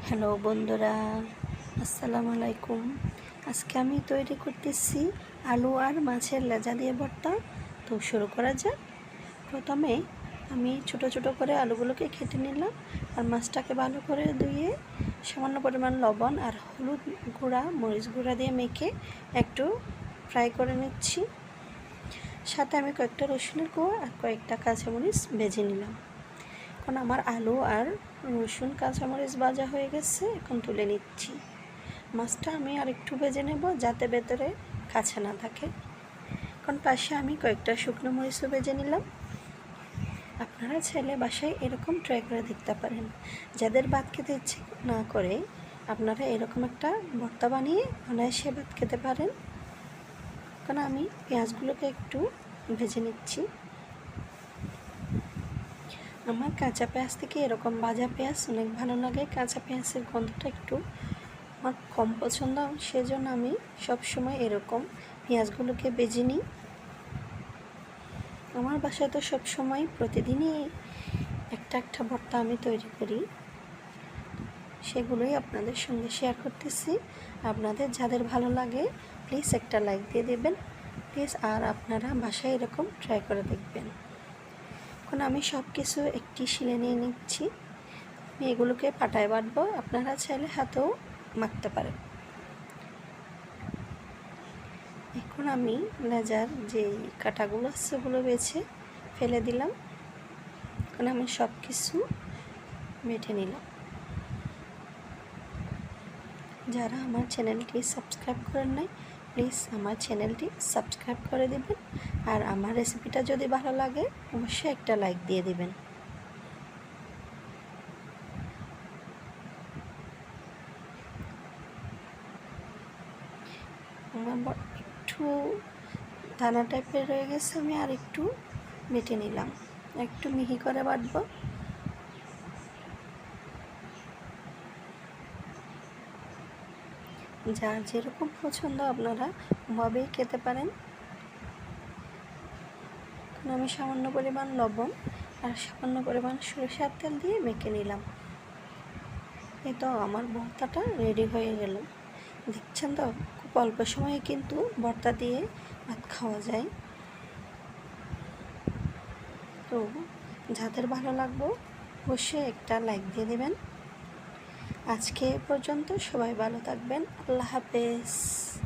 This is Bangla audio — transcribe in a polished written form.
হ্যালো বন্ধুরা, আসসালামু আলাইকুম। আজকে আমি তৈরি করতেছি আলু আর মাছের লেজা দিয়ে ভর্তা। তো শুরু করা যাক। প্রথমে আমি ছোট ছোট করে আলুগুলোকে কেটে নিলাম আর মাছটাকে ভালো করে ধুয়ে সামান্য পরিমাণ লবণ আর হলুদ গুঁড়া মরিচ গুঁড়া দিয়ে মেখে একটু ফ্রাই করে নিচ্ছি। সাথে আমি কয়েকটা রসুনের কোয়া আর কয়েকটা কাঁচামরিচ ভেজে নিলাম। এখন আমার আলু আর রসুন কাঁচামরিচ ভাজা হয়ে গেছে, এখন তুলে নিচ্ছি। মাছটা আমি আর একটু ভেজে নেব যাতে ভেতরে কাঁচা না থাকে। এখন পাশে আমি কয়েকটা শুকনো মরিচও ভেজে নিলাম। আপনারা চাইলে বাসায় এরকম ট্রাই করে দেখতে পারেন। যাদের ভাত খেতে ইচ্ছে না করে আপনারা এরকম একটা ভর্তা বানিয়ে অনায়াসে ভাত খেতে পারেন। এখন আমি পেঁয়াজগুলোকে একটু ভেজে নিচ্ছি। আমার কাঁচা পেঁয়াজ থেকে এরকম ভাজা পেঁয়াজ অনেক ভালো লাগে। কাঁচা পেঁয়াজের গন্ধটা একটু আমার কম পছন্দ, সেজন্য আমি সবসময় এরকম পেঁয়াজগুলোকে ভেজে নিই। আমার বাসায় তো সবসময় প্রতিদিনই একটা একটা ভর্তা আমি তৈরি করি, সেগুলোই আপনাদের সঙ্গে শেয়ার করতেছি। আপনাদের যাদের ভালো লাগে প্লিজ একটা লাইক দিয়ে দেবেন প্লিজ, আর আপনারা বাসায় এরকম ট্রাই করে দেখবেন। এখন আমি সব কিছু একটি শিলে নিয়ে নিচ্ছি। আমি এগুলোকে পাটায় বাটবো, আপনারা চাইলে হাতেও মাখতে পারেন। এখন আমি লেজার যে কাঁটাগুলো আছে সেগুলো বেছে ফেলে দিলাম। এখন আমি সব কিছু বেটে নিলাম। যারা আমার চ্যানেলটি সাবস্ক্রাইব করেন নাই প্লিজ আমার চ্যানেলটি সাবস্ক্রাইব করে দেবেন, আর আমার রেসিপিটা যদি ভালো লাগে অবশ্যই একটা লাইক দিয়ে দেবেন। আমার একটু দানা টাইপের রয়ে গেছে, আমি আর একটু বেটে নিলাম, একটু মিহি করে বাটবো। যার যেরকম পছন্দ আপনারা ওভাবেই খেতে পারেন। এখন আমি সামান্য পরিমাণ লবণ আর সামান্য পরিমাণ সরিষার তেল দিয়ে মেখে নিলাম। এই তো আমার ভর্তাটা রেডি হয়ে গেল। দেখছেন তো, খুব অল্প সময়ে কিন্তু ভর্তা দিয়ে ভাত খাওয়া যায়। তো যাদের ভালো লাগবে অবশ্যই একটা লাইক দিয়ে দেবেন। আজকে পর্যন্ত সবাই ভালো থাকবেন। আল্লাহ হাফেজ।